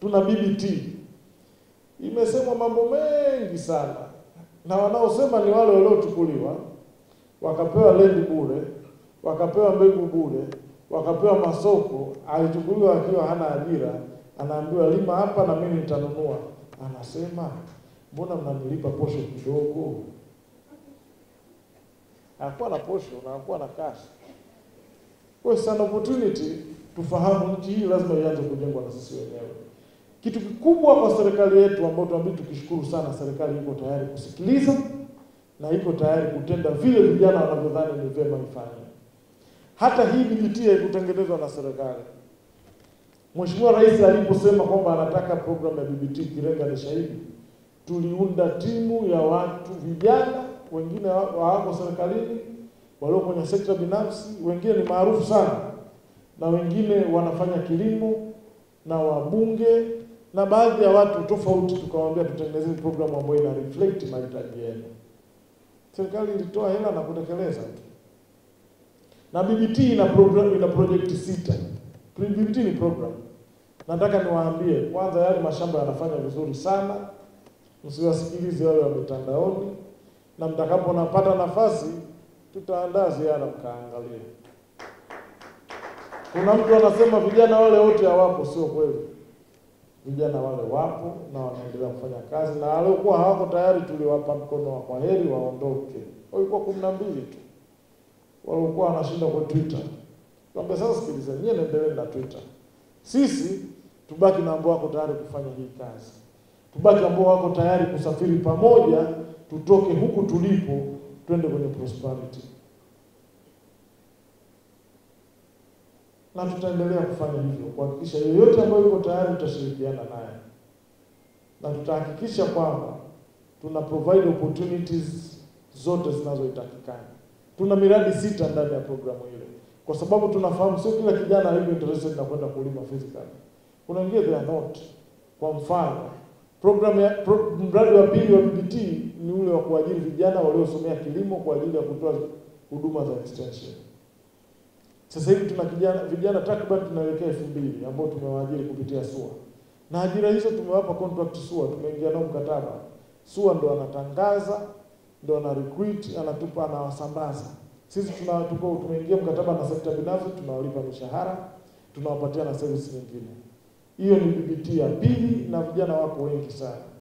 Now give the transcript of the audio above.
Tuna BBT. Imesemwa mambo mengi sana. Na wanaosema ni wale waliochukuliwa, wakapewa land bure, wakapewa mbegu bure, wakapewa masoko, alichukuliwa akiwa hana ajira, anaambiwa lima hapa na mimi nitanunua. Anasema, mbona mnanilipa posho kidogo? Hakuwa na posho na hakuwa na cash. Kwa sana opportunity, tufahamu nchi hii lazima ianze kujengwa na sisi wenyewe. Kitu kikubwa kwa serikali yetu ambayo tunabidi tukishukuru sana, serikali iko tayari kusikiliza na iko tayari kutenda vile vijana wanavyodhani ni vyema ifanye. Hata hii BBT haikutengenezwa na serikali. Mheshimiwa Rais aliposema kwamba anataka program ya BBT Kirenga ni shahidi, tuliunda timu ya watu vijana, wengine wako serikalini, walio kwenye sekta binafsi, wengine ni maarufu sana, na wengine wanafanya kilimo, na wabunge, na baadhi ya watu tofauti. Tukawaambia tutengeneze programu ambayo ina reflect mahitaji yenu. Serikali ilitoa hela na kutekeleza. Na BBT ina project 6. BBT ni program. Nataka niwaambie kwanza, yale mashamba yanafanya vizuri sana. Msiwasikilize wale wa mitandaoni, na mtakaponapata nafasi tutaandaa ziara mkaangalia. Kuna mtu anasema vijana wale wote hawapo. Sio kweli. Vijana wale wapo na wanaendelea kufanya kazi, na waliokuwa hawako tayari tuliwapa mkono wa kwaheri waondoke. Walikuwa 12 tu waliokuwa wanashinda kwa Twitter. Tuambia sasa, sikilizeni, nyie endelee na Twitter. Sisi tubaki na ambao wako tayari kufanya hii kazi. Tubaki ambao wako tayari kusafiri pamoja, tutoke huku tulipo twende kwenye prosperity. Na tutaendelea kufanya hivyo, kuhakikisha yeyote ambaye yuko tayari tutashirikiana naye. Na tutahakikisha kwamba tuna provide opportunities zote zinazohitajikana. Tuna miradi 6 ndani ya programu ile. Kwa sababu tunafahamu sio kila kijana yuko interested na kwenda kulima physically. Kuna wengine they are not. Kwa mfano, mradi wa pili wa BBT ni ule wa kuajiri vijana waliosomea kilimo kwa ajili ya kutoa huduma za extension. Sasa hivi tuna vijana takriban tunaelekea 2000 ambao tumewaajiri kupitia SUA. Na ajira hizo tumewapa contract SUA, tumeingia nao mkataba. SUA ndo anatangaza, ndo ana recruit, anatupa, anawasambaza. Sisi tumeingia mkataba na sekta binafsi, tunawalipa mishahara, tunawapatia na service nyingine. Hiyo ni BBT ya pili, na vijana wako wengi sana.